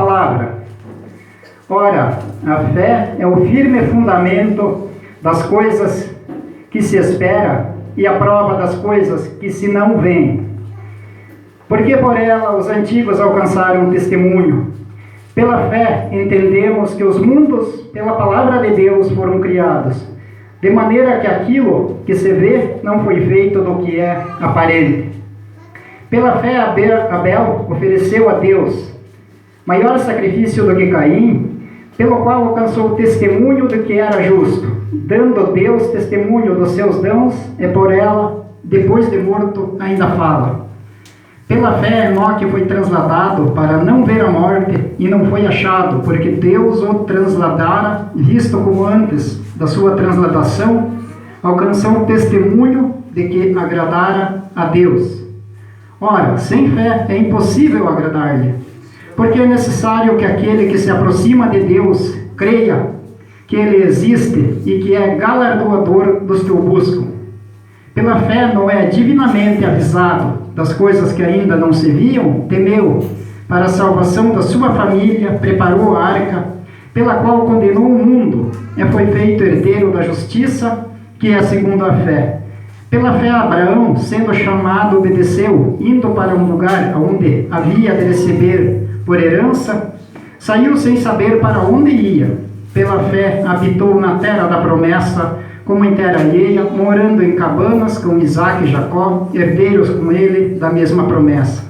palavra. Ora, a fé é o firme fundamento das coisas que se espera e a prova das coisas que se não veem. Porque por ela os antigos alcançaram testemunho. Pela fé entendemos que os mundos, pela palavra de Deus, foram criados, de maneira que aquilo que se vê não foi feito do que é aparente. Pela fé Abel ofereceu a Deus maior sacrifício do que Caim, pelo qual alcançou o testemunho de que era justo, dando Deus testemunho dos seus dons, e por ela, depois de morto, ainda fala. Pela fé Enoque foi transladado para não ver a morte, e não foi achado, porque Deus o transladara, visto como antes da sua transladação, alcançou o testemunho de que agradara a Deus. Ora, sem fé é impossível agradar-lhe, porque é necessário que aquele que se aproxima de Deus creia que Ele existe e que é galardoador dos que o buscam. Pela fé Noé, divinamente avisado das coisas que ainda não se viam, temeu para a salvação da sua família, preparou a arca, pela qual condenou o mundo, e foi feito herdeiro da justiça, que é segundo a fé. Pela fé Abraão, sendo chamado, obedeceu, indo para um lugar onde havia de receber por herança, saiu sem saber para onde ia. Pela fé habitou na terra da promessa, como em terra alheia, morando em cabanas com Isaque e Jacó, herdeiros com ele da mesma promessa.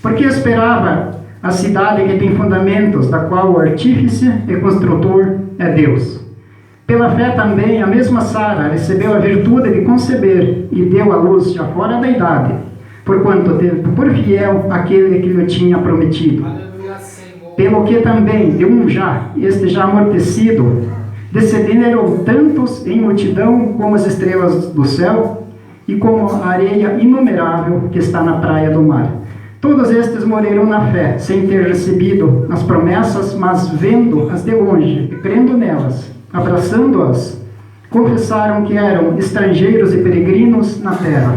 Porque esperava a cidade que tem fundamentos, da qual o artífice e construtor é Deus. Pela fé também a mesma Sara recebeu a virtude de conceber e deu à luz já fora da idade, porquanto teve por fiel aquele que lhe tinha prometido. Pelo que também de um este já amortecido, descenderam tantos em multidão como as estrelas do céu e como a areia inumerável que está na praia do mar. Todos estes morreram na fé, sem ter recebido as promessas, mas vendo-as de longe e crendo nelas, abraçando-as, confessaram que eram estrangeiros e peregrinos na terra.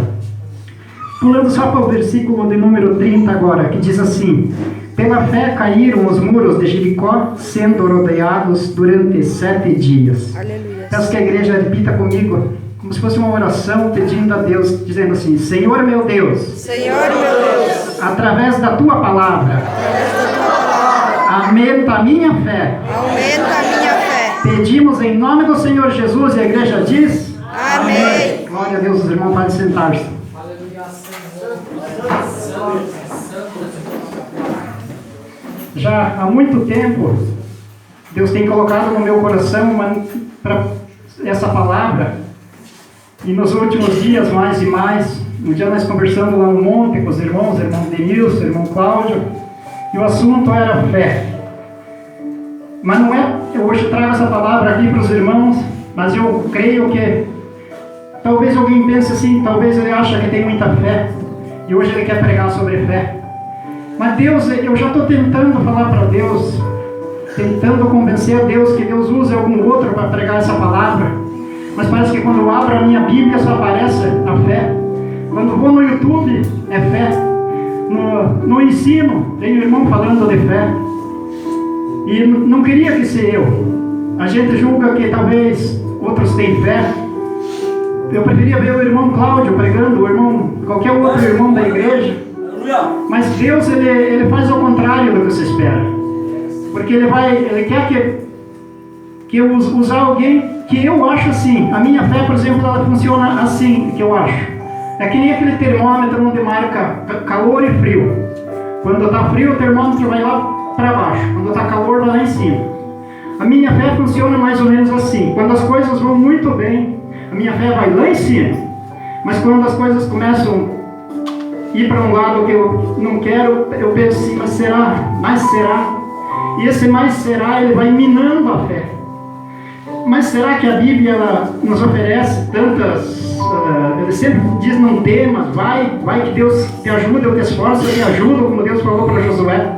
Pulando só para o versículo de número 30 agora, que diz assim: pela fé caíram os muros de Jericó, sendo rodeados durante 7 dias. Aleluia. Peço que a igreja repita comigo, como se fosse uma oração, pedindo a Deus, dizendo assim: Senhor meu Deus, Senhor meu Deus, através da tua palavra, aumenta a minha fé. Aumenta a minha fé. Pedimos em nome do Senhor Jesus, e a igreja diz: Amém. Glória a Deus, os irmãos podem sentar-se. Já há muito tempo, Deus tem colocado no meu coração essa palavra, e nos últimos dias, mais e mais, um dia nós conversando lá no monte com os irmãos, irmão Denilson, irmão Cláudio, e o assunto era fé. Mas não é, eu hoje trago essa palavra aqui para os irmãos, mas eu creio que talvez alguém pense assim, talvez ele acha que tem muita fé, e hoje ele quer pregar sobre fé. Mas Deus, eu já estou tentando falar para Deus, tentando convencer a Deus que Deus use algum outro para pregar essa palavra, mas parece que quando eu abro a minha Bíblia só aparece a fé. Quando vou no YouTube é fé, no ensino tem um irmão falando de fé, e não queria que ser eu. A gente julga que talvez outros têm fé. Eu preferia ver o irmão Cláudio pregando, o irmão, qualquer outro irmão da igreja. Mas Deus, ele faz ao contrário do que você espera, porque ele quer que eu usar alguém que eu acho assim. A minha fé, por exemplo, ela funciona assim, que eu acho. É que nem aquele termômetro onde marca calor e frio. Quando está frio, o termômetro vai lá para baixo, quando está calor, vai lá em cima. A minha fé funciona mais ou menos assim. Quando as coisas vão muito bem, a minha fé vai lá em cima, mas quando as coisas começam ir para um lado que eu não quero, eu penso assim: mas será? E esse mais será, ele vai minando a fé. Mas será que a Bíblia ela nos oferece tantas... ele sempre diz: não temas, vai que Deus te ajuda, eu te esforço, eu te ajudo, como Deus falou para Josué.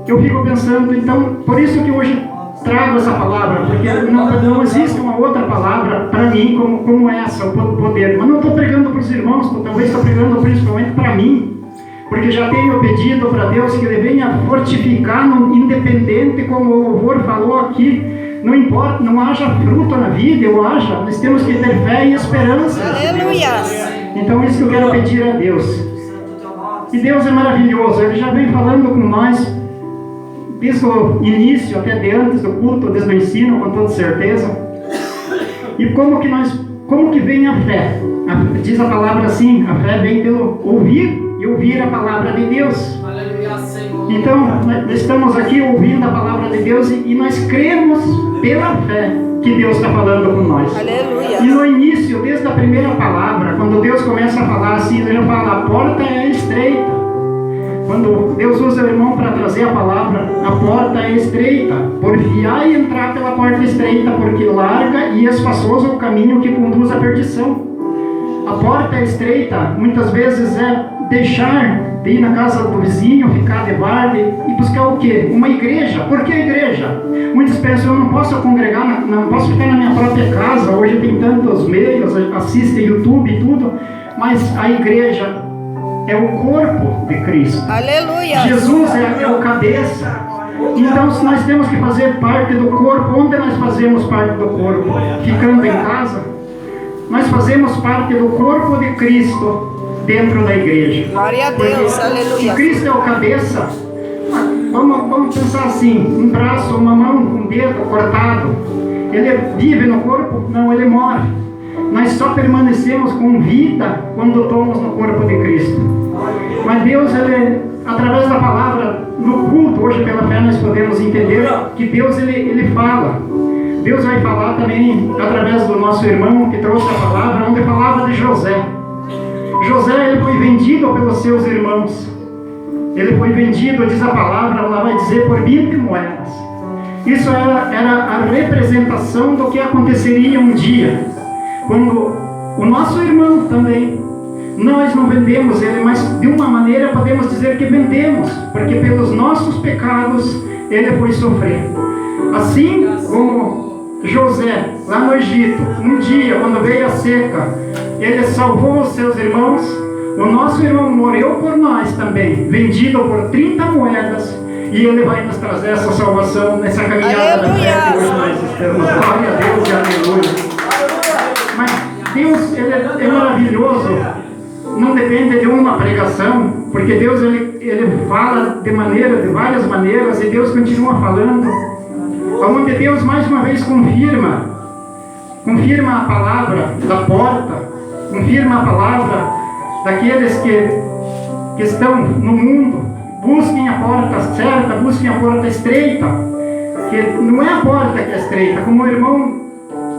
Eu fico pensando, então, por isso que hoje trago essa palavra, porque não existe uma outra palavra para mim como essa, o poder. Mas não estou pregando para os irmãos, talvez estou pregando principalmente para mim, porque já tenho pedido para Deus que Ele venha fortificar, independente, como o louvor falou aqui, não importa, não haja fruto na vida, nós temos que ter fé e esperança. Aleluia. Então isso que eu quero pedir a Deus. E Deus é maravilhoso, Ele já vem falando com nós, desde o início, até de antes do culto, desde o ensino, com toda certeza. E como que vem a fé? Diz a palavra assim, a fé vem pelo ouvir e ouvir a palavra de Deus. Então, nós estamos aqui ouvindo a palavra de Deus e nós cremos pela fé que Deus está falando com nós. Aleluia. E no início, desde a primeira palavra, quando Deus começa a falar assim, Ele já fala, a porta é estreita. Quando Deus usa o irmão para trazer a palavra, a porta é estreita. Porfiai e entrar pela porta estreita, porque larga e espaçoso é o caminho que conduz à perdição. A porta é estreita, muitas vezes é deixar de ir na casa do vizinho, ficar de barde e buscar o quê? Uma igreja. Por que igreja? Muitos pensam, eu não posso congregar, não posso ficar na minha própria casa. Hoje tem tantos meios, assistem YouTube e tudo, mas a igreja é o corpo de Cristo. Aleluia. Jesus é o cabeça. Então, se nós temos que fazer parte do corpo, onde nós fazemos parte do corpo? Ficando em casa? Nós fazemos parte do corpo de Cristo dentro da igreja. Glória a Deus. Se Aleluia. Cristo é o cabeça, vamos pensar assim, um braço, uma mão, um dedo cortado, ele vive no corpo? Não, ele morre. Nós só permanecemos com vida quando estamos no corpo de Cristo. Mas Deus, Ele, através da palavra, no culto, hoje pela fé nós podemos entender que Deus, Ele fala. Deus vai falar também através do nosso irmão que trouxe a palavra, onde falava de José. José, ele foi vendido pelos seus irmãos. Ele foi vendido, diz a palavra, ela vai dizer, por 20 moedas. Isso era a representação do que aconteceria um dia, quando o nosso irmão também, nós não vendemos ele, mas de uma maneira podemos dizer que vendemos, porque pelos nossos pecados ele foi sofrer. Assim como José, lá no Egito, um dia, quando veio a seca, ele salvou os seus irmãos, o nosso irmão morreu por nós também, vendido por 30 moedas, e ele vai nos trazer essa salvação nessa caminhada da fé que hoje nós estamos. Glória a Deus e aleluia. Mas Deus, Ele é maravilhoso, não depende de uma pregação, porque Deus, Ele fala de várias maneiras, e Deus continua falando, onde Deus mais uma vez confirma a palavra da porta, confirma a palavra daqueles que estão no mundo. Busquem a porta certa, busquem a porta estreita, que não é a porta que é estreita, como o irmão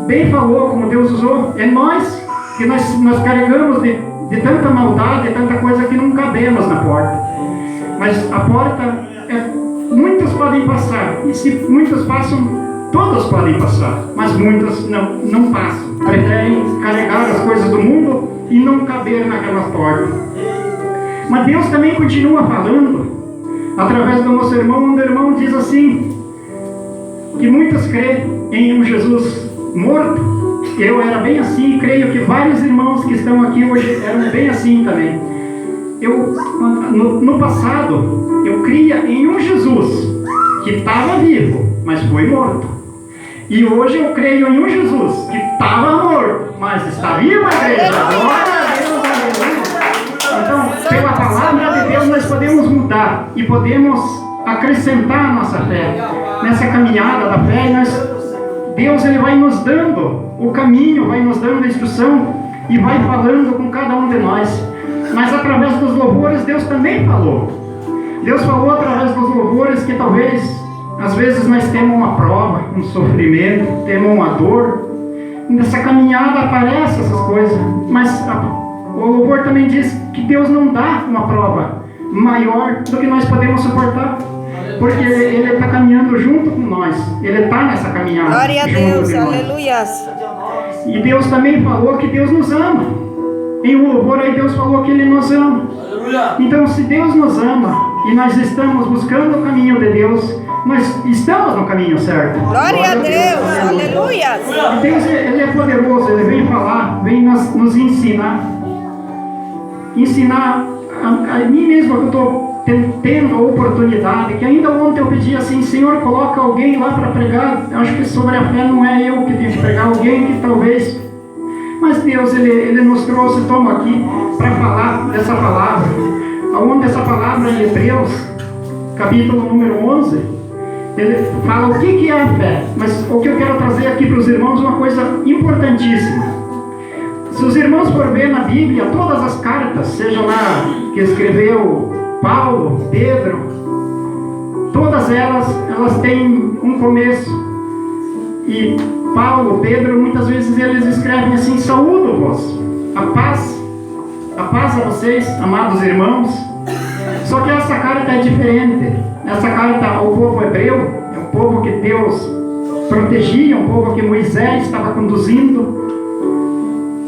bem falou, como Deus usou, é nós que nós carregamos de tanta maldade, tanta coisa que não cabemos na porta. Mas a porta, muitos podem passar, e se muitos passam, todos podem passar, mas muitos não passam, preferem carregar as coisas do mundo e não caber naquela porta. Mas Deus também continua falando, através do nosso irmão, onde o irmão diz assim, que muitos creem em um Jesus morto. Eu era bem assim, e creio que vários irmãos que estão aqui hoje eram bem assim também. No passado, eu cria em um Jesus que estava vivo, mas foi morto. E hoje eu creio em um Jesus que estava morto, mas está vivo, a igreja. Glória a Deus, aleluia. Então, pela palavra de Deus, nós podemos mudar e podemos acrescentar a nossa fé nessa caminhada da fé. Deus, Ele vai nos dando o caminho, vai nos dando a instrução e vai falando com cada um de nós. Mas através dos louvores, Deus também falou. Deus falou através dos louvores que talvez, às vezes, nós temos uma prova, um sofrimento, temos uma dor. Nessa caminhada aparecem essas coisas. Mas o louvor também diz que Deus não dá uma prova maior do que nós podemos suportar. Porque Ele está caminhando junto com nós. Ele está nessa caminhada. Glória a Deus, aleluia. E Deus também falou que Deus nos ama. Em um louvor aí Deus falou que Ele nos ama. Então, se Deus nos ama e nós estamos buscando o caminho de Deus, nós estamos no caminho certo. Glória a Deus, aleluia. E Deus, Ele é poderoso, Ele vem falar, vem nos ensinar a mim mesmo que eu estou tendo a oportunidade, que ainda ontem eu pedi assim, Senhor, coloca alguém lá para pregar. Eu acho que sobre a fé não é eu que tenho que pregar, alguém que talvez... Mas Deus, Ele nos trouxe, toma aqui, para falar dessa palavra. Onde essa palavra em Hebreus, capítulo número 11, ele fala o que é a fé. Mas o que eu quero trazer aqui para os irmãos é uma coisa importantíssima. Se os irmãos forem ver na Bíblia, todas as cartas, seja lá que escreveu Paulo, Pedro, todas elas têm um começo. E Paulo, Pedro, muitas vezes eles escrevem assim: saúdo-vos, a paz a vocês, amados irmãos. Só que essa carta é diferente. Essa carta ao povo hebreu, é um povo que Deus protegia, um povo que Moisés estava conduzindo.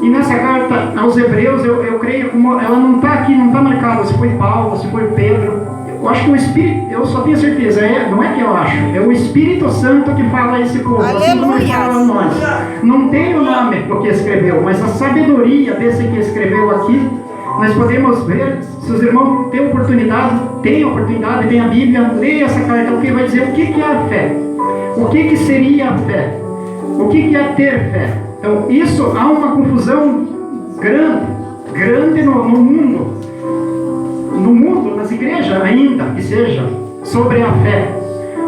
E nessa carta aos hebreus, eu creio como ela não está aqui, não está marcada se foi Paulo, se foi Pedro. Eu acho que o Espírito, eu só tenho certeza, não é que eu acho, é o Espírito Santo que fala a esse povo, assim como ele fala a nós. Não tem o nome do que escreveu, mas a sabedoria desse que escreveu aqui, nós podemos ver. Se os irmãos têm oportunidade, vem a Bíblia, leia essa carta, porque vai dizer o que é a fé, o que seria a fé, o que é ter fé. Então, isso, há uma confusão grande no mundo, nas igrejas ainda, que seja, sobre a fé.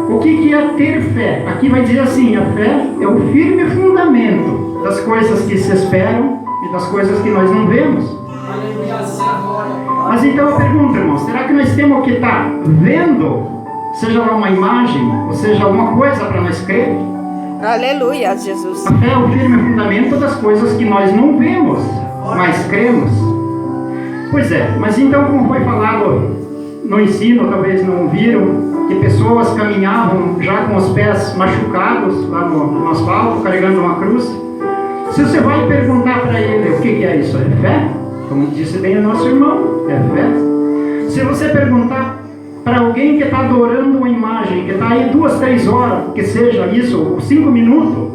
O que é ter fé? Aqui vai dizer assim: a fé é o firme fundamento das coisas que se esperam e das coisas que nós não vemos. Mas então eu pergunto, irmãos, será que nós temos que estar vendo, seja lá uma imagem, ou seja, alguma coisa para nós crer? Aleluia, Jesus. A fé é o firme fundamento das coisas que nós não vemos, mas cremos. Pois é, mas então, como foi falado no ensino, talvez não viram, que pessoas caminhavam já com os pés machucados lá no asfalto, carregando uma cruz. Se você vai perguntar para ele o que é isso, é fé? Como disse bem o nosso irmão, é fé. Se você perguntar para alguém que está adorando uma imagem, que está aí 2, 3 horas, que seja isso, 5 minutos,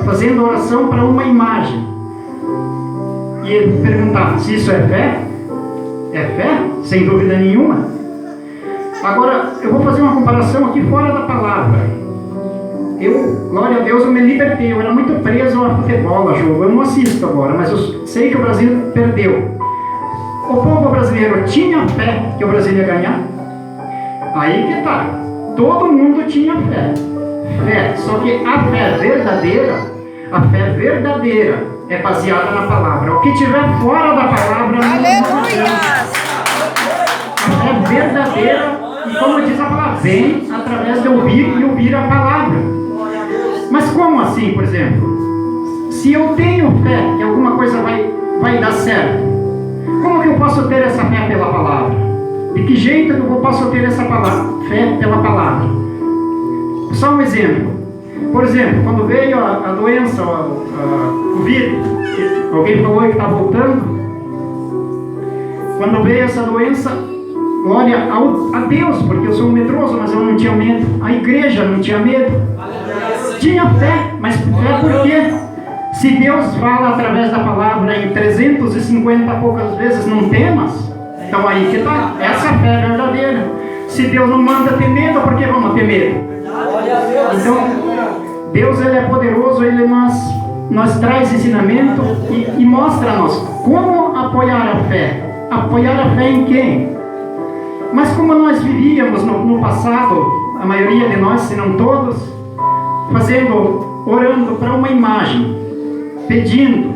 fazendo oração para uma imagem, e ele perguntar se isso é fé, sem dúvida nenhuma. Agora, eu vou fazer uma comparação aqui fora da palavra. Glória a Deus, eu me libertei. Eu era muito preso a futebol, a jogo. Eu não assisto agora, mas eu sei que o Brasil perdeu. O povo brasileiro tinha fé que o Brasil ia ganhar? Aí que tá. Todo mundo tinha fé. Só que a fé verdadeira é baseada na palavra. O que tiver fora da palavra não Aleluia! A fé verdadeira, e como diz a palavra, vem através de ouvir e ouvir a palavra. Mas como assim, por exemplo? Se eu tenho fé que alguma coisa vai dar certo, como que eu posso ter essa fé pela palavra? De que jeito que eu posso ter essa fé pela palavra? Só um exemplo. Por exemplo, quando veio a doença, o Covid, alguém falou que está voltando. Quando veio essa doença, glória a Deus, porque eu sou um medroso, mas eu não tinha medo. A igreja não tinha medo. Tinha fé, mas fé por quê? Se Deus fala através da palavra em 350 poucas vezes, não temas, então aí que está, essa fé é verdadeira. Se Deus não manda ter medo, por que vamos ter medo? Então, Deus, Ele é poderoso, Ele nos traz ensinamento e mostra a nós como apoiar a fé. Apoiar a fé em quem? Mas como nós vivíamos no passado, a maioria de nós, se não todos, orando para uma imagem, pedindo,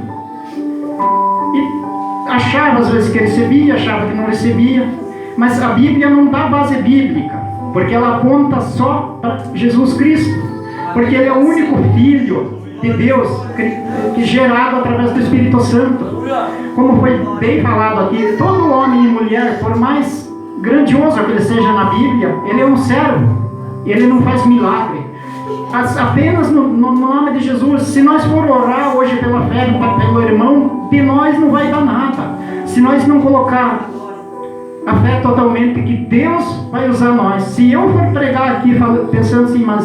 e achava às vezes que recebia, achava que não recebia, mas a Bíblia não dá base bíblica, porque ela aponta só para Jesus Cristo, porque Ele é o único Filho de Deus, que gerado através do Espírito Santo. Como foi bem falado aqui, todo homem e mulher, por mais grandioso que ele seja na Bíblia, ele é um servo, ele não faz milagre. Apenas no nome de Jesus. Se nós for orar hoje pela fé, pelo irmão, de nós não vai dar nada. Se nós não colocar a fé totalmente, que Deus vai usar nós. Se eu for pregar aqui pensando assim, mas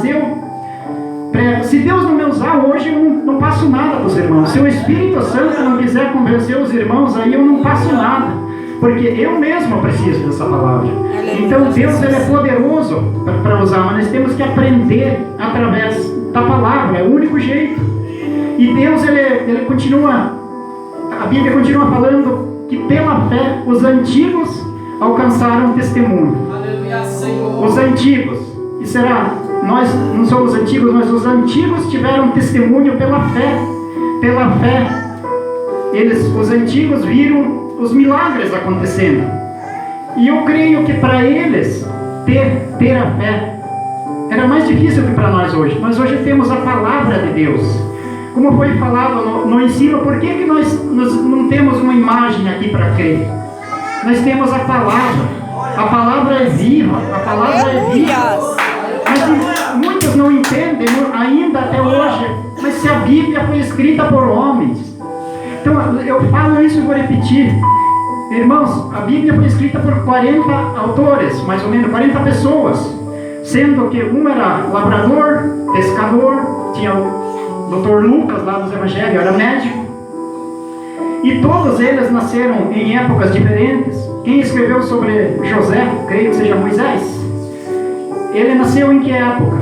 se Deus não me usar hoje, eu não passo nada para os irmãos. Se o Espírito Santo não quiser convencer os irmãos, aí eu não passo nada. porque eu mesmo preciso dessa palavra. Aleluia, Então Deus Jesus. ele é poderoso para usar, mas nós temos que aprender através da palavra, é o único jeito. E Deus ele continua, a Bíblia continua falando que pela fé os antigos alcançaram testemunho. Aleluia, Senhor. Os antigos, e será? Nós não somos antigos, mas os antigos tiveram testemunho pela fé. Pela fé, os antigos viram os milagres acontecendo. E eu creio que para eles ter a fé era mais difícil que para nós hoje. Nós hoje temos a palavra de Deus. Como foi falado no ensino, por que nós não temos uma imagem aqui para crer? Nós temos a palavra. A palavra é viva. A palavra é viva. Mas muitos não entendem ainda até hoje. Mas se a Bíblia foi escrita por homens. Então eu falo isso e vou repetir. Irmãos, a Bíblia foi escrita por 40 autores, mais ou menos 40 pessoas. Sendo que um era lavrador, pescador, tinha o Dr. Lucas lá dos Evangelhos, era médico. E todos eles nasceram em épocas diferentes. Quem escreveu sobre José, creio que seja Moisés. Ele nasceu em que época?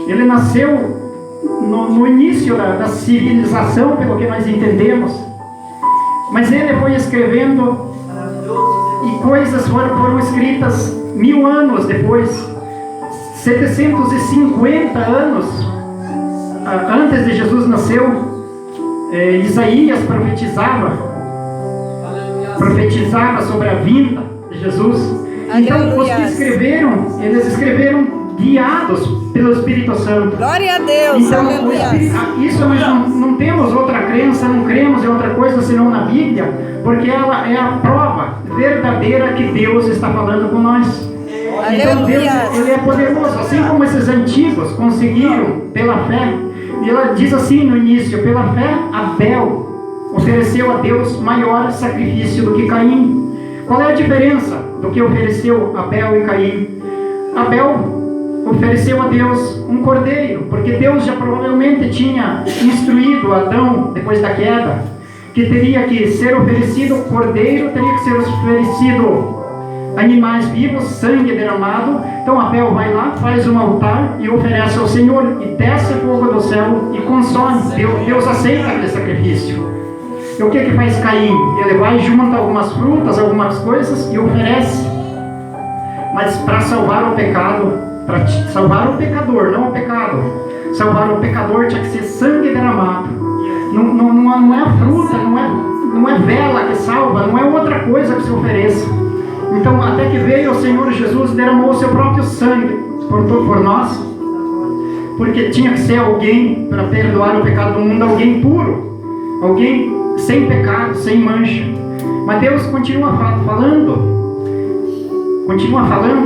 Ele nasceu no início da civilização, pelo que nós entendemos. Mas ele foi escrevendo e coisas foram escritas 1000 anos depois. 750 anos antes de Jesus nasceu. Isaías profetizava sobre a vinda de Jesus. Então os que escreveram, eles escreveram guiados pelo Espírito Santo. Glória a Deus, então, aleluia. Isso nós não temos outra crença, não cremos em outra coisa senão na Bíblia, porque ela é a prova verdadeira que Deus está falando com nós. Então Deus ele é poderoso, assim como esses antigos conseguiram pela fé. E ela diz assim no início: pela fé Abel ofereceu a Deus maior sacrifício do que Caim. Qual é a diferença do que ofereceu Abel e Caim? Abel ofereceu a Deus um cordeiro, porque Deus já provavelmente tinha instruído Adão, depois da queda, que teria que ser oferecido cordeiro, teria que ser oferecido animais vivos, sangue derramado. Então Abel vai lá, faz um altar e oferece ao Senhor, e desce fogo do céu e consome. Deus aceita aquele sacrifício. E o que faz Caim? Ele vai, junta algumas frutas, algumas coisas e oferece. Mas para salvar o pecado, para salvar o pecador, não o pecado, salvar o pecador tinha que ser sangue derramado. Não é a fruta, não é vela que salva, não é outra coisa que se ofereça. Então até que veio o Senhor Jesus, derramou o seu próprio sangue por nós, porque tinha que ser alguém para perdoar o pecado do mundo, alguém puro, alguém sem pecado, sem mancha. Mas Deus continua falando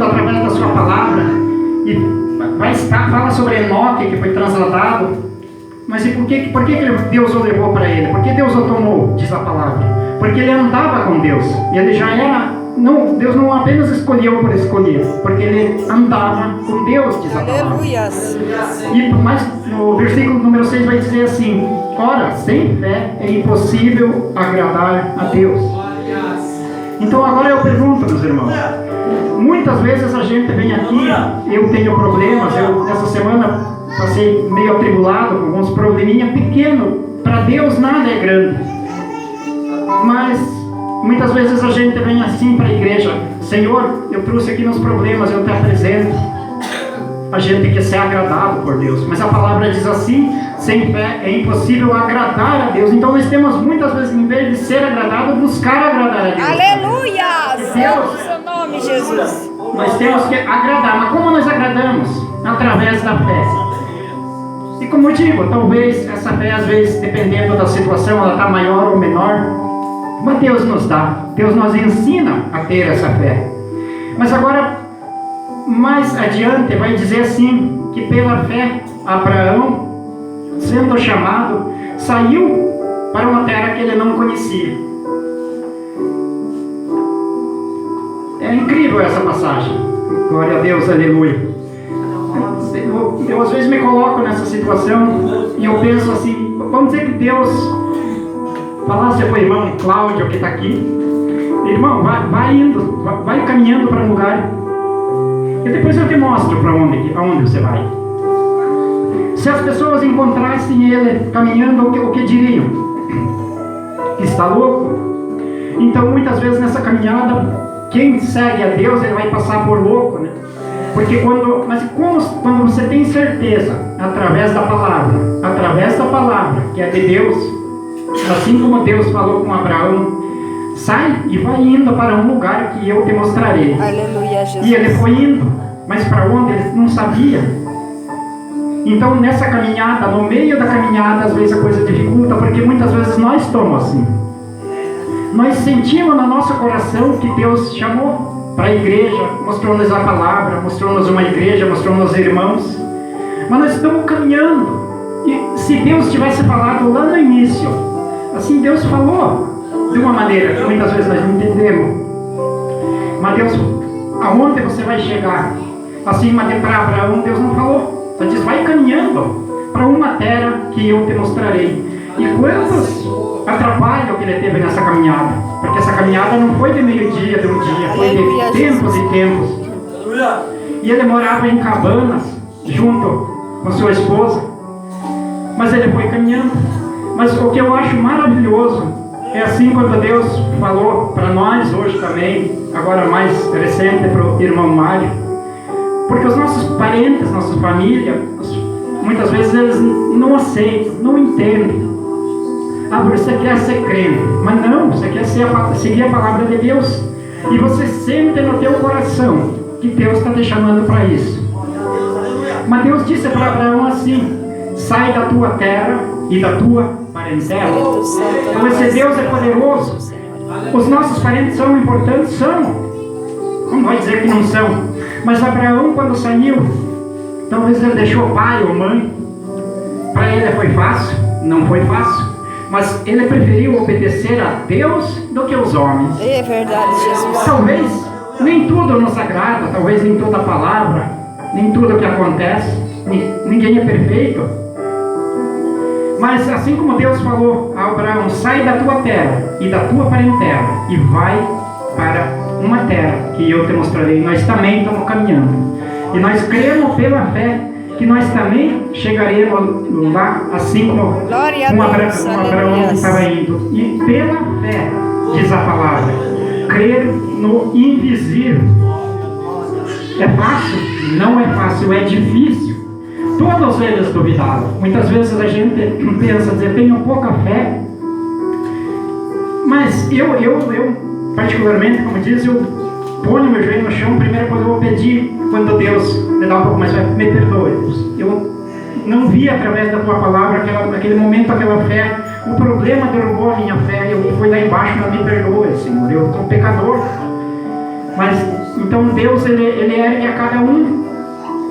através da sua palavra, e fala sobre Enoque, que foi transladado. Mas e por que Deus o levou para ele? Por que Deus o tomou, diz a palavra? Porque ele andava com Deus, e ele já era. Não, Deus não apenas escolheu por escolher, porque ele andava com Deus, diz a palavra. Aleluias. Mas no versículo número 6 vai dizer assim: ora, sem fé é impossível agradar a Deus. Então agora eu pergunto, meus irmãos, muitas vezes a gente vem aqui, eu tenho problemas, eu essa semana passei meio atribulado com alguns probleminha pequeno, para Deus nada é grande. Mas muitas vezes a gente vem assim para a igreja: Senhor, eu trouxe aqui meus problemas, eu te apresento. A gente quer ser agradado por Deus, mas a palavra diz assim: sem fé é impossível agradar a Deus. Então nós temos muitas vezes, em vez de ser agradado, buscar agradar a Deus. Aleluia! Deus, seu nome, Jesus. nós temos que agradar. Mas como nós agradamos? Através da fé. E como eu digo, talvez essa fé, às vezes, dependendo da situação, ela está maior ou menor. Mas Deus nos dá, Deus nos ensina a ter essa fé. Mas agora, mais adiante, vai dizer assim: que pela fé, Abraão, sendo chamado, saiu para uma terra que ele não conhecia. É incrível essa passagem. Glória a Deus, aleluia. Eu às vezes me coloco nessa situação e eu penso assim: vamos dizer que Deus falasse para o irmão Cláudio que está aqui: irmão, vai indo, vai caminhando para um lugar. E depois eu te mostro para aonde você vai. Se as pessoas encontrassem ele caminhando, o que diriam? Que está louco? Então, muitas vezes nessa caminhada, quem segue a Deus, ele vai passar por louco, né? Porque quando você tem certeza, através da palavra, que é de Deus, assim como Deus falou com Abraão, sai e vai indo para um lugar que eu te mostrarei. Aleluia, Jesus. E ele foi indo, mas para onde ele não sabia. Então, nessa caminhada, no meio da caminhada, às vezes a coisa dificulta, porque muitas vezes nós estamos assim. Nós sentimos no nosso coração que Deus chamou para a igreja, mostrou-nos a palavra, mostrou-nos uma igreja, mostrou-nos irmãos, mas nós estamos caminhando. E se Deus tivesse falado lá no início, assim, Deus falou de uma maneira que muitas vezes nós não entendemos. Mas Deus, aonde você vai chegar? Assim, mas para Abraão, Deus não falou. Só diz, vai caminhando para uma terra que eu te mostrarei. E quantos atrapalhos que ele teve nessa caminhada? Porque essa caminhada não foi de meio-dia, de um dia, foi de tempos e tempos. E ele morava em cabanas, junto com sua esposa. Mas ele foi caminhando. Mas o que eu acho maravilhoso é assim quando Deus falou para nós hoje também, agora mais recente para o irmão Mário. Porque os nossos parentes, nossa família, muitas vezes eles não aceitam, não entendem. Ah, você quer ser crente, mas não, você quer seguir a palavra de Deus. E você sente no teu coração que Deus está te chamando para isso. Mas Deus disse para Abraão assim, sai da tua terra e da tua parentela. Então esse Deus é poderoso. Os nossos parentes são importantes? São. Não vai dizer que não são. Mas Abraão, quando saiu, talvez ele deixou pai ou mãe. Para ele foi fácil? Não foi fácil. Mas ele preferiu obedecer a Deus do que os homens. É verdade, Jesus. Talvez nem tudo nos agrada, talvez nem toda a palavra, nem tudo o que acontece, ninguém é perfeito. Mas assim como Deus falou a Abraão, sai da tua terra e da tua parentela e vai para uma terra que eu te mostrarei. Nós também estamos caminhando. E nós cremos pela fé que nós também chegaremos lá, assim como Abraão estava indo. E pela fé, diz a palavra, crer no invisível. É fácil? Não é fácil, é difícil. Todos eles duvidaram. Muitas vezes a gente pensa, dizer, tenho pouca fé. Mas eu particularmente, como diz, eu ponho meu joelho no chão, primeira coisa eu vou pedir, quando Deus me dá um pouco mais de fé, me perdoe, Deus. Eu não vi através da tua palavra, naquele momento, aquela fé, o problema derrubou a minha fé, eu fui lá embaixo, mas me perdoe, Senhor, eu sou pecador. Mas, então Deus, ele ergue a cada um.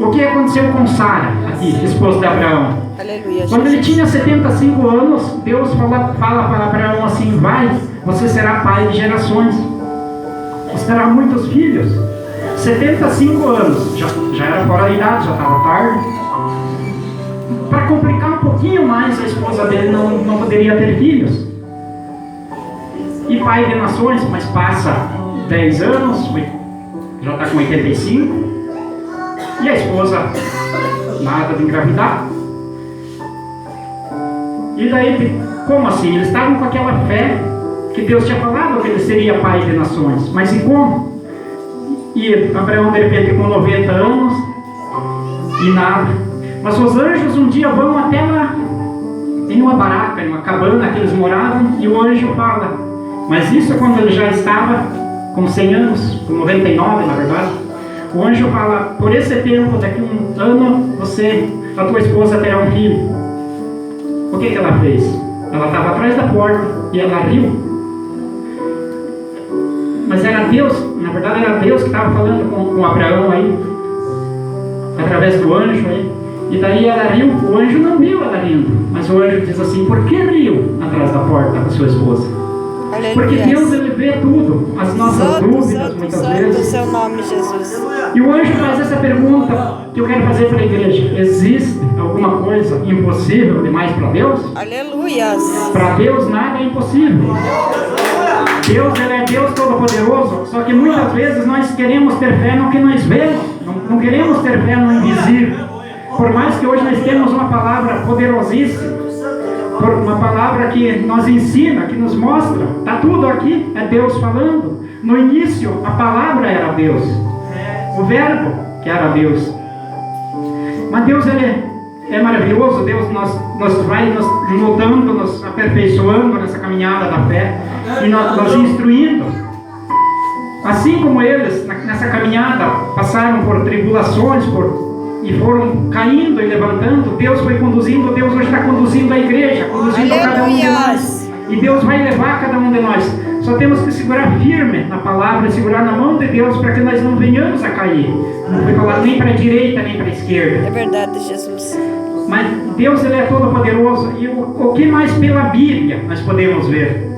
O que aconteceu com Sara, aqui, esposa de Abraão? Aleluia, quando ele tinha 75 anos, Deus fala para Abraão assim, vai, você será pai de gerações. Você terá muitos filhos. 75 anos, já era fora da idade, já estava tarde. Para complicar um pouquinho mais, a esposa dele não poderia ter filhos. E pai de nações, mas passa 10 anos, já está com 85. E a esposa, nada de engravidar. E daí, como assim? Eles estavam com aquela fé que Deus tinha falado que ele seria pai de nações. Mas e como? E Abraão, de repente, com 90 anos, e nada. Mas os anjos um dia vão até lá, em uma baraca, em uma cabana que eles moravam, e o anjo fala. Mas isso quando ele já estava com 100 anos, com 99 na verdade. O anjo fala, por esse tempo, daqui um ano, a tua esposa terá um filho. O que ela fez? Ela estava atrás da porta e ela riu. Mas era Deus, na verdade era Deus que estava falando com Abraão aí, através do anjo aí. E daí ela riu, o anjo não viu ela rindo, mas o anjo diz assim, por que riu atrás da porta com a sua esposa? Porque Deus, ele vê tudo, as nossas dúvidas, muitas vezes. O seu nome, Jesus. E o anjo faz essa pergunta que eu quero fazer para a igreja. Existe alguma coisa impossível demais para Deus? Aleluia. Para Deus nada é impossível. Deus, Ele é Deus Todo-Poderoso, só que muitas vezes nós queremos ter fé no que nós vemos, não queremos ter fé no invisível. Por mais que hoje nós temos uma palavra poderosíssima, uma palavra que nos ensina, que nos mostra, está tudo aqui, é Deus falando. No início, a palavra era Deus, o verbo que era Deus. Mas Deus, Ele é maravilhoso. Deus nos vai nos lutando, nos aperfeiçoando nessa caminhada da fé e nos instruindo. Assim como eles, nessa caminhada, passaram por tribulações, e foram caindo e levantando, Deus foi conduzindo. Deus hoje está conduzindo a igreja, conduzindo cada um de nós. E Deus vai levar cada um de nós. Só temos que segurar firme na palavra, segurar na mão de Deus, para que nós não venhamos a cair. Não foi falado nem para a direita, nem para a esquerda. É verdade, Jesus. Mas Deus, Ele é todo poderoso. E o que mais pela Bíblia nós podemos ver?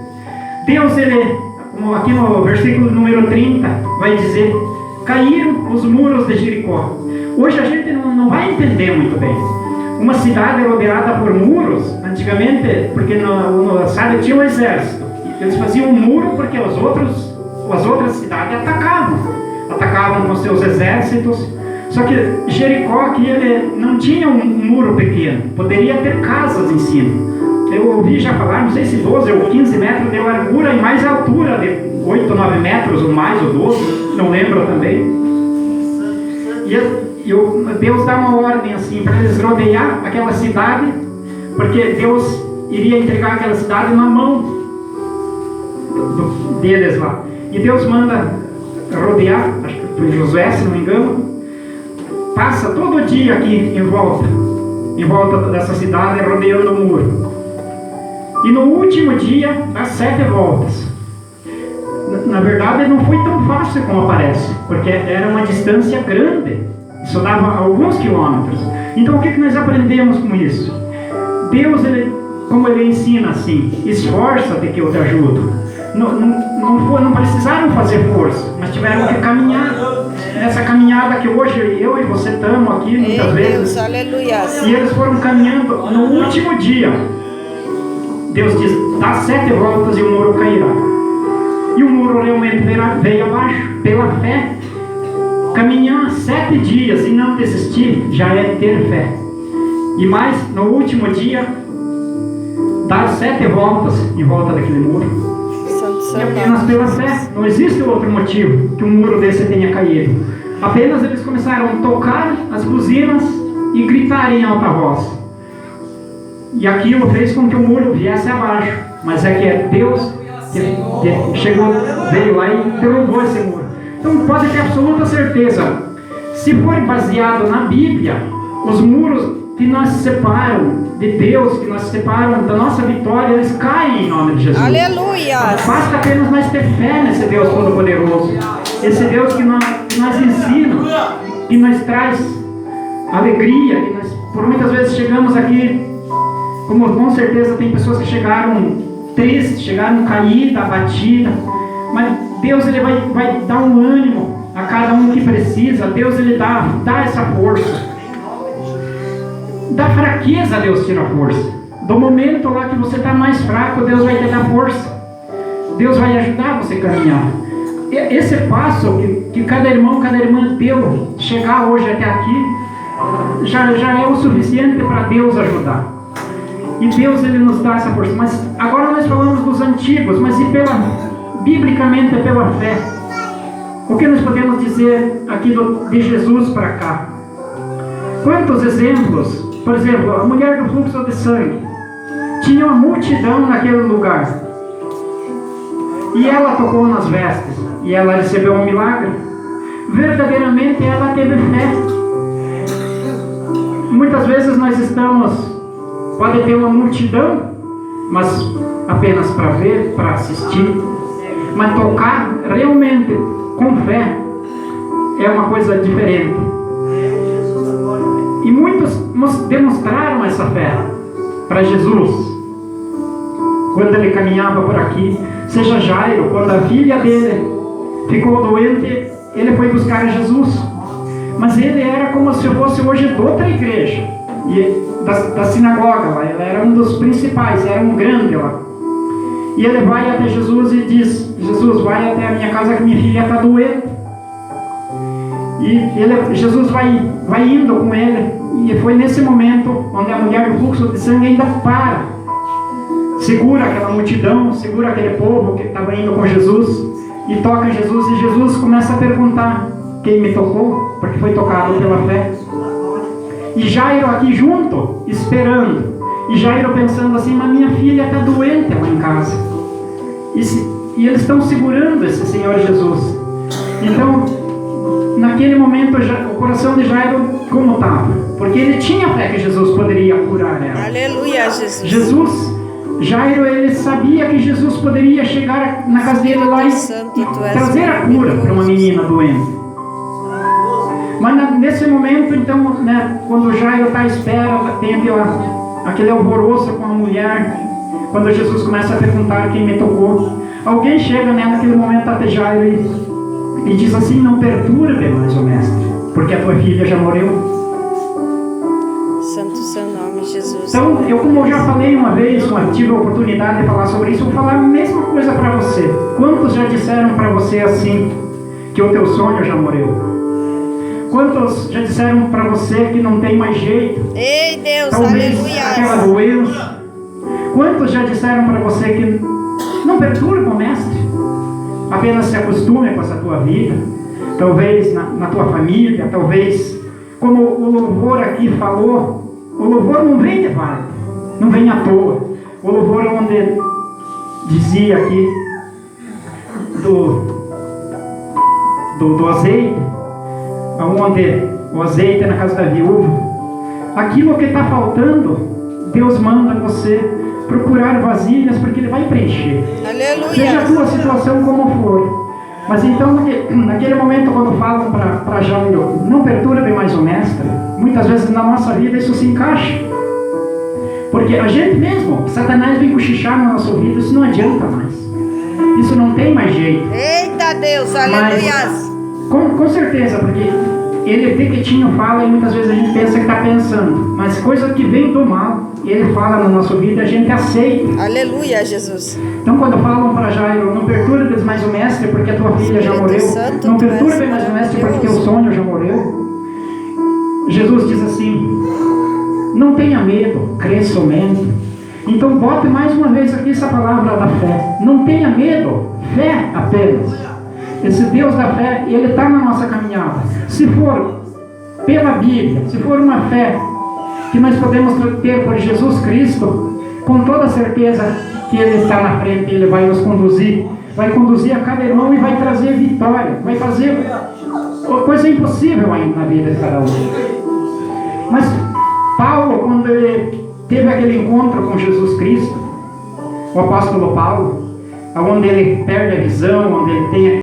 Deus, Ele, como aqui no versículo número 30, vai dizer: caíram os muros de Jericó. Hoje a gente não vai entender muito bem. Uma cidade rodeada por muros, antigamente, porque no sabe, tinha um exército. Eles faziam um muro porque as outras cidades atacavam com seus exércitos. Só que Jericó aqui, ele não tinha um muro pequeno, poderia ter casas em cima. Eu ouvi já falar, não sei se 12 ou 15 metros de largura e mais altura, de 8 ou 9 metros ou mais, ou 12, não lembro também. Deus dá uma ordem assim para eles rodear aquela cidade, porque Deus iria entregar aquela cidade na mão deles lá. E Deus manda rodear, acho que foi Josué, se não me engano, passa todo dia aqui em volta dessa cidade, rodeando o muro. E no último dia, dá 7 voltas. Na verdade, não foi tão fácil como parece, porque era uma distância grande. Isso dava alguns quilômetros. Então, o que nós aprendemos com isso? Deus, como Ele ensina assim: esforça-te que eu te ajudo. Não precisaram fazer força, mas tiveram que caminhar. Nessa caminhada que hoje eu e você estamos aqui muitas vezes. Aleluia. E eles foram caminhando. No último dia, Deus diz: dá 7 voltas e o muro cairá. E o muro realmente veio abaixo. Pela fé, caminhar 7 dias e não desistir já é ter fé. E mais, no último dia, dar 7 voltas em volta daquele muro. E apenas pela fé. Não existe outro motivo que um muro desse tenha caído. Apenas eles começaram a tocar as buzinas e gritar em alta voz. E aquilo fez com que o muro viesse abaixo. Mas é que é Deus que chegou, veio lá e derrubou esse muro. Então pode ter absoluta certeza, se for baseado na Bíblia, os muros que nos separam de Deus, que nos separam da nossa vitória, eles caem em nome de Jesus. Aleluia! Basta apenas nós ter fé nesse Deus Todo-Poderoso, esse Deus que nos ensina, que nos traz alegria, que nós, por muitas vezes chegamos aqui, como com certeza tem pessoas que chegaram tristes, chegaram caídas, abatidas, mas Deus, Ele vai dar um ânimo a cada um que precisa. Deus, Ele dá essa força. Da fraqueza, Deus tira a força. Do momento lá que você está mais fraco, Deus vai te dar força. Deus vai ajudar você a caminhar. Esse passo que cada irmão, cada irmã deu, chegar hoje até aqui, já é o suficiente para Deus ajudar. E Deus, Ele nos dá essa força. Mas agora nós falamos dos antigos, mas e biblicamente pela fé? O que nós podemos dizer aqui de Jesus para cá? Quantos exemplos? Por exemplo, a mulher do fluxo de sangue. Tinha uma multidão naquele lugar. E ela tocou nas vestes. E ela recebeu um milagre. Verdadeiramente ela teve fé. Muitas vezes nós pode ter uma multidão, mas apenas para ver, para assistir. Mas tocar realmente com fé é uma coisa diferente. E muitos demonstraram essa fé para Jesus quando ele caminhava por aqui. Seja Jairo, quando a filha dele ficou doente, ele foi buscar Jesus. Mas ele era como se fosse hoje de outra igreja, da sinagoga lá. Ele era um dos principais, era um grande lá. E ele vai até Jesus e diz: Jesus, vai até a minha casa que minha filha está doente. E Jesus vai indo com ele. E foi nesse momento onde a mulher do fluxo de sangue ainda para. Segura aquela multidão, segura aquele povo que estava indo com Jesus. E toca Jesus. E Jesus começa a perguntar: quem me tocou? Porque foi tocado pela fé. E Jairo aqui junto, esperando. E Jairo pensando assim: mas minha filha está doente lá em casa. E eles estão segurando esse Senhor Jesus. Então, naquele momento, o coração de Jairo como estava? Porque ele tinha fé que Jesus poderia curar ela. Aleluia, Jesus. Jairo, ele sabia que Jesus poderia chegar na casa dele lá e trazer a cura para uma menina doente. Mas nesse momento, então, né, quando Jairo está à espera, tem aquele alvoroço com a mulher, quando Jesus começa a perguntar quem me tocou, alguém chega, né, naquele momento até Jairo e diz assim: não perturbe mais o mestre, porque a tua filha já morreu. Santo seu nome, Jesus. Então, como eu já falei uma vez, tive a oportunidade de falar sobre isso, eu vou falar a mesma coisa para você. Quantos já disseram para você assim, que o teu sonho já morreu? Quantos já disseram para você que não tem mais jeito? Ei, Deus, Talvez aleluia. aquela doença. Quantos já disseram para você que não perturba o mestre? Apenas se acostume com essa tua vida. Talvez na tua família, talvez, como o louvor aqui falou, o louvor não vem de vaga, não vem à toa. O louvor onde dizia aqui do azeite, onde o azeite é na casa da viúva. Aquilo que está faltando, Deus manda você procurar vasilhas, porque Ele vai preencher. Aleluia. Seja a tua situação como for. Mas então, naquele momento, quando falam para Jairo, não perturbe mais o mestre, muitas vezes na nossa vida isso se encaixa. Porque a gente mesmo, Satanás vem cochichar no nosso ouvido, isso não adianta mais. Isso não tem mais jeito. Eita Deus, aleluia. Com certeza, porque ele pequitinho fala e muitas vezes a gente pensa que está pensando. Mas coisa que vem do mal, ele fala no nosso ouvido e a gente aceita. Aleluia, Jesus. Então, quando falam para Jairo, não perturbes mais o mestre porque a tua filha já morreu, Santo, não perturbes mais o mestre porque teu sonho já morreu, Jesus diz assim: não tenha medo, crê somente. Então, bote mais uma vez aqui essa palavra da fé. Não tenha medo, fé apenas. Esse Deus da fé, Ele está na nossa caminhada. Se for pela Bíblia, se for uma fé que nós podemos ter por Jesus Cristo, com toda certeza que Ele está na frente, Ele vai nos conduzir, vai conduzir a cada irmão e vai trazer vitória, vai fazer coisa impossível ainda na vida de cada um. Mas Paulo, quando ele teve aquele encontro com Jesus Cristo, o apóstolo Paulo, onde ele perde a visão, onde ele tem